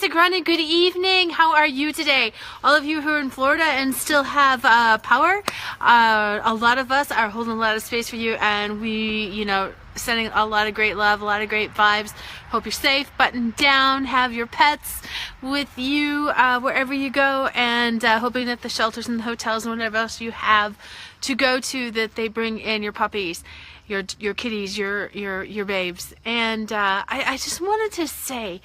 of Grunden, good evening. How are you today? All of you who are in Florida and still have power, a lot of us are holding a lot of space for you, and we, sending a lot of great love, a lot of great vibes. Hope you're safe, buttoned down, have your pets with you wherever you go, and hoping that the shelters and the hotels and whatever else you have to go to, that they bring in your puppies, your kitties, your babes. And I just wanted to say,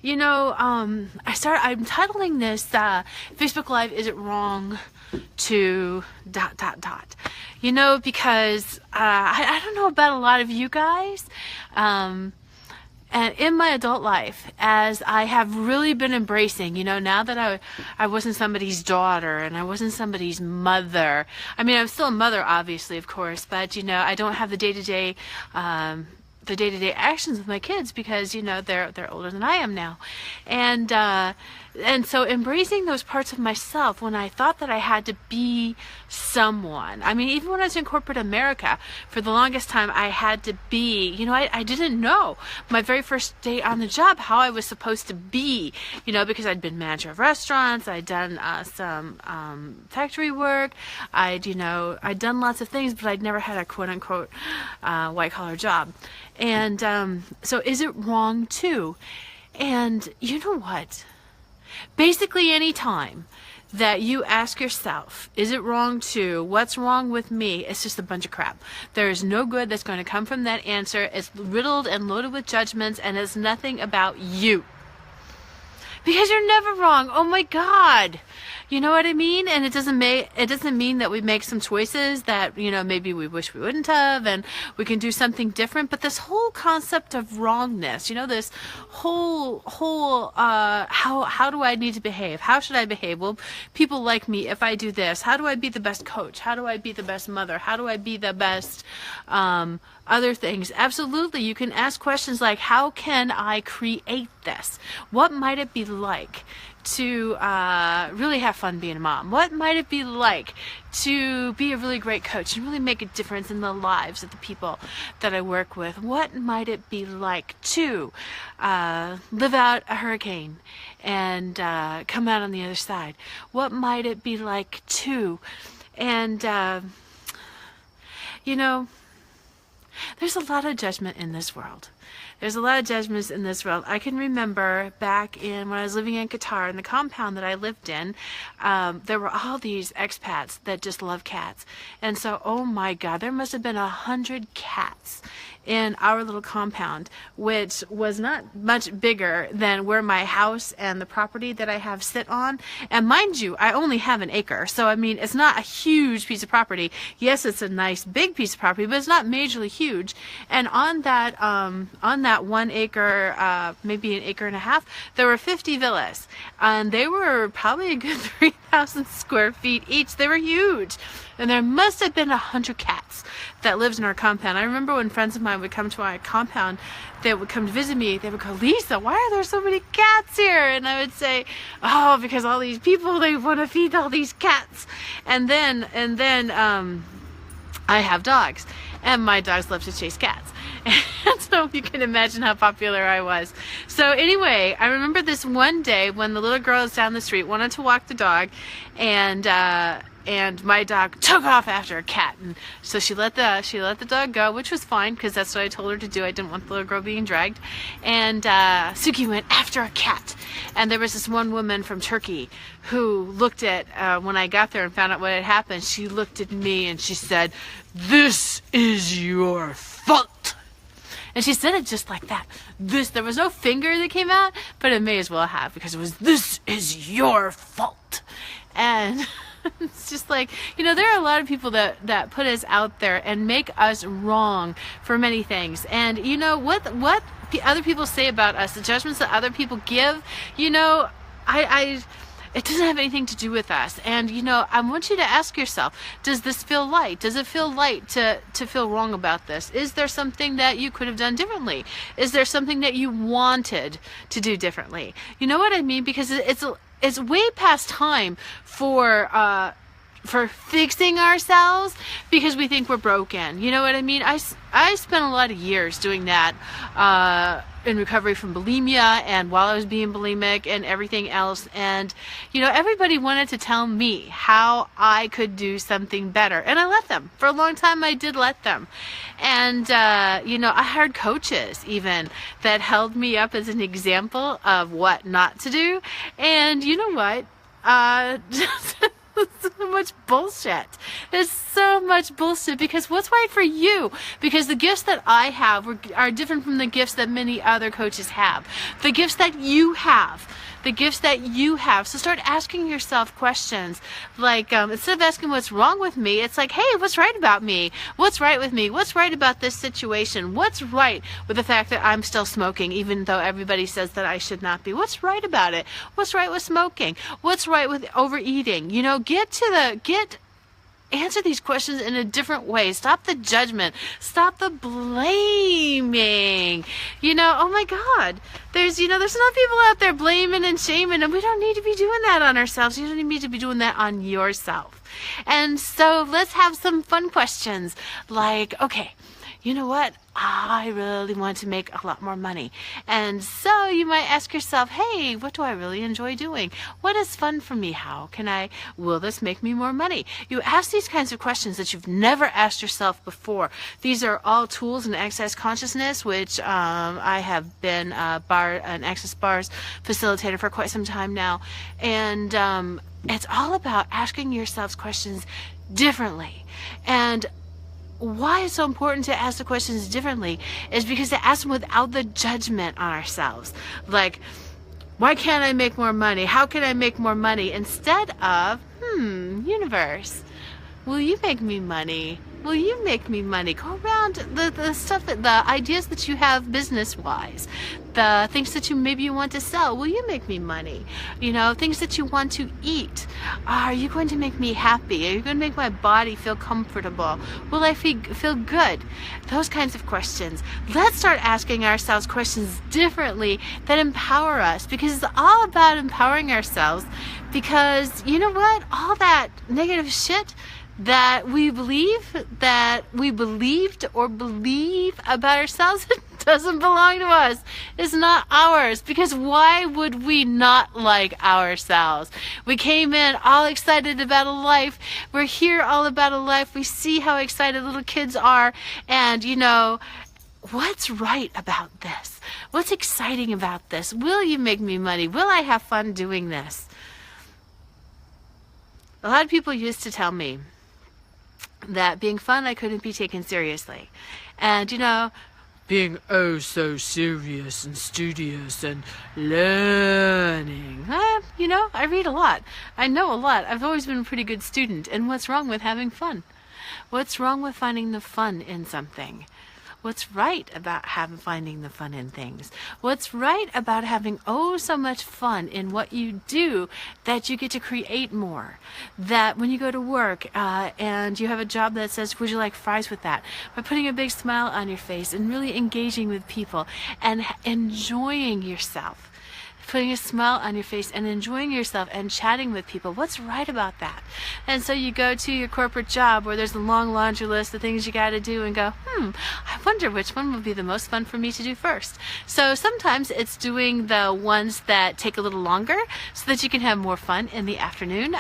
I'm titling this Facebook Live, Is It Wrong to ... Because I don't know about a lot of you guys, and in my adult life, as I have really been embracing, now that I wasn't somebody's daughter and I wasn't somebody's mother. I mean, I'm still a mother, obviously, of course, but I don't have the day-to-day actions with my kids because they're older than I am now, and so embracing those parts of myself when I thought that I had to be someone. I mean, even when I was in corporate America, for the longest time I had to be, I didn't know my very first day on the job how I was supposed to be, because I'd been manager of restaurants, I'd done some factory work, I'd done lots of things, but I'd never had a quote unquote white collar job. And so is it wrong too? And you know what? Basically, any time that you ask yourself, is it wrong too? What's wrong with me? It's just a bunch of crap. There is no good that's going to come from that answer. It's riddled and loaded with judgments, and it's nothing about you. Because you're never wrong. Oh my God. You know what I mean? And it doesn't mean that we make some choices that, maybe we wish we wouldn't have, and we can do something different. But this whole concept of wrongness, this whole how do I need to behave? How should I behave? Will people like me if I do this? How do I be the best coach? How do I be the best mother? How do I be the best other things? Absolutely. You can ask questions like, how can I create this? What might it be like to really have fun being a mom? What might it be like to be a really great coach and really make a difference in the lives of the people that I work with? What might it be like to live out a hurricane and come out on the other side? What might it be like to, and there's a lot of judgment in this world. There's a lot of judgments in this world. I can remember back when I was living in Qatar, in the compound that I lived in, there were all these expats that just love cats. And so, oh my God, there must have been 100 cats in our little compound, which was not much bigger than where my house and the property that I have sit on. And mind you, I only have an acre. So, I mean, it's not a huge piece of property. Yes, it's a nice big piece of property, but it's not majorly huge. And on that 1 acre, maybe an acre and a half, there were 50 villas. And they were probably a good 3,000 square feet each. They were huge. And there must have been 100 cats that lived in our compound. I remember when friends of mine would come to my compound, they would come to visit me, they would go, Lisa, why are there so many cats here? And I would say, oh, because all these people, they want to feed all these cats. And then I have dogs, and my dogs love to chase cats. And so you can imagine how popular I was. So anyway, I remember this one day when the little girls down the street wanted to walk the dog, and my dog took off after a cat, and so she let the dog go, which was fine because that's what I told her to do. I didn't want the little girl being dragged. And Suki went after a cat, and there was this one woman from Turkey who looked at when I got there and found out what had happened. She looked at me and she said, "This is your fault." And she said it just like that. There was no finger that came out, but it may as well have, because it was, "This is your fault." And it's just like, there are a lot of people that put us out there and make us wrong for many things. And what other people say about us, the judgments that other people give, it doesn't have anything to do with us. And I want you to ask yourself, does this feel light? Does it feel light to feel wrong about this? Is there something that you could have done differently? Is there something that you wanted to do differently? You know what I mean? Because it's way past time for for fixing ourselves because we think we're broken. You know what I mean? I spent a lot of years doing that in recovery from bulimia and while I was being bulimic and everything else. And, you know, everybody wanted to tell me how I could do something better. And I let them. For a long time, I did let them. And, you know, I hired coaches even that held me up as an example of what not to do. And you know what? So much bullshit. There's so much bullshit because what's right for you? Because the gifts that I have are different from the gifts that many other coaches have. The gifts that you have. The gifts that you have. So start asking yourself questions like, instead of asking what's wrong with me, it's like, hey, what's right about me? What's right with me? What's right about this situation? What's right with the fact that I'm still smoking, even though everybody says that I should not be? What's right about it? What's right with smoking? What's right with overeating? You know, answer these questions in a different way. Stop the judgment. Stop the blaming. You know, oh my God. There's enough people out there blaming and shaming, and we don't need to be doing that on ourselves. You don't need to be doing that on yourself. And so let's have some fun questions like, okay, you know what? I really want to make a lot more money. And so you might ask yourself, hey, what do I really enjoy doing? What is fun for me? Will this make me more money? You ask these kinds of questions that you've never asked yourself before. These are all tools in Access Consciousness, which I have been an Access Bars facilitator for quite some time now. And it's all about asking yourselves questions differently. And why it's so important to ask the questions differently is because to ask them without the judgment on ourselves. Like, why can't I make more money? How can I make more money? Instead of, universe, will you make me money? Will you make me money? Go around the stuff, the ideas that you have business-wise, the things that maybe you want to sell. Will you make me money? You know, things that you want to eat. Are you going to make me happy? Are you going to make my body feel comfortable? Will I feel good? Those kinds of questions. Let's start asking ourselves questions differently that empower us, because it's all about empowering ourselves. Because you know what? All that negative shit that we believed or believe about ourselves, it doesn't belong to us. It's not ours. Because why would we not like ourselves? We came in all excited about a life. We're here all about a life. We see how excited little kids are. And, you know, what's right about this? What's exciting about this? Will you make me money? Will I have fun doing this? A lot of people used to tell me that being fun, I couldn't be taken seriously. And, you know, being oh so serious and studious and learning. You know, I read a lot. I know a lot. I've always been a pretty good student. And what's wrong with having fun? What's wrong with finding the fun in something? What's right about finding the fun in things? What's right about having so much fun in what you do that you get to create more? That when you go to work and you have a job that says, would you like fries with that? By putting a big smile on your face and really engaging with people and enjoying yourself. Putting a smile on your face and enjoying yourself and chatting with people. What's right about that? And so you go to your corporate job where there's a long laundry list of things you got to do and go, I wonder which one would be the most fun for me to do first. So sometimes it's doing the ones that take a little longer so that you can have more fun in the afternoon,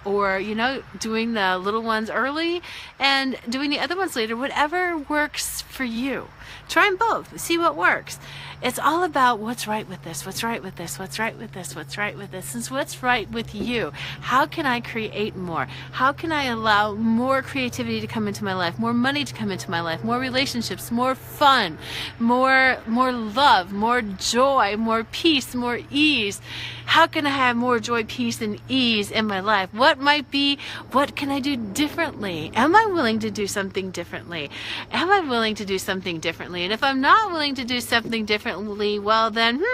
or, you know, doing the little ones early and doing the other ones later, whatever works for you. Try them both. See what works. It's all about what's right with this, what's right with this, what's right with this, what's right with this, and what's right with you. How can I create more? How can I allow more creativity to come into my life, more money to come into my life, more relationships, more fun, more love, more joy, more peace, more ease? How can I have more joy, peace, and ease in my life? What can I do differently? Am I willing to do something differently? Am I willing to do something differently? And if I'm not willing to do something differently, differently, well then,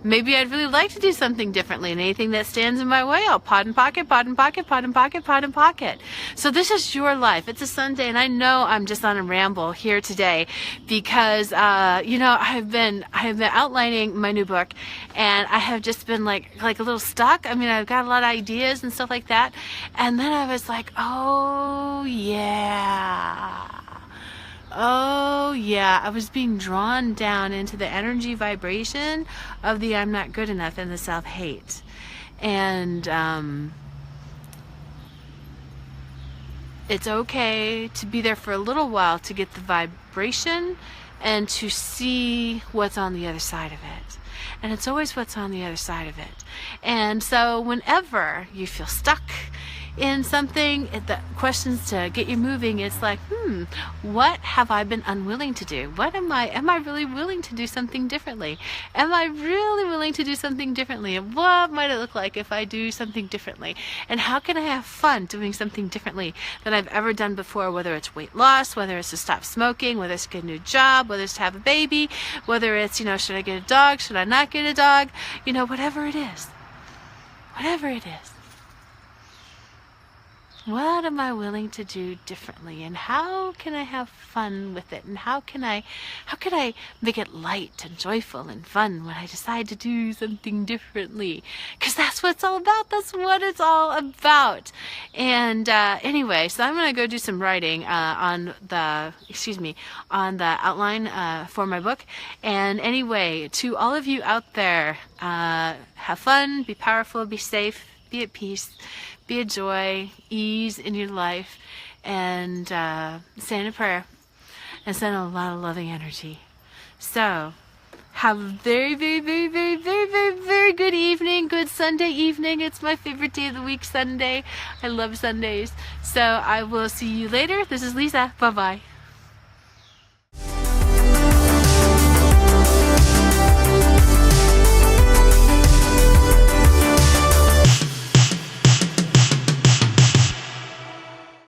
maybe I'd really like to do something differently. And anything that stands in my way, I'll pot and pocket, pot and pocket, pot and pocket, pot and pocket. So this is your life. It's a Sunday, and I know I'm just on a ramble here today because, I have been outlining my new book, and I have just been like a little stuck. I mean, I've got a lot of ideas and stuff like that. And then I was like, oh yeah, I was being drawn down into the energy vibration of the I'm not good enough and the self-hate. And it's okay to be there for a little while to get the vibration and to see what's on the other side of it. And it's always what's on the other side of it. And so whenever you feel stuck in something, the questions to get you moving, it's like, what have I been unwilling to do? Am I really willing to do something differently? Am I really willing to do something differently? And what might it look like if I do something differently? And how can I have fun doing something differently than I've ever done before? Whether it's weight loss, whether it's to stop smoking, whether it's to get a new job, whether it's to have a baby, whether it's, should I get a dog? Should I not get a dog? Whatever it is. Whatever it is. What am I willing to do differently, and how can I have fun with it, and how can I make it light and joyful and fun when I decide to do something differently? Because that's what it's all about. That's what it's all about. And anyway, so I'm going to go do some writing on the outline for my book. And anyway, to all of you out there, have fun, be powerful, be safe, be at peace, be a joy, ease in your life, and say a prayer and send a lot of loving energy. So have a very, very, very, very, very, very, very good evening, good Sunday evening. It's my favorite day of the week, Sunday. I love Sundays. So I will see you later. This is Lisa. Bye-bye.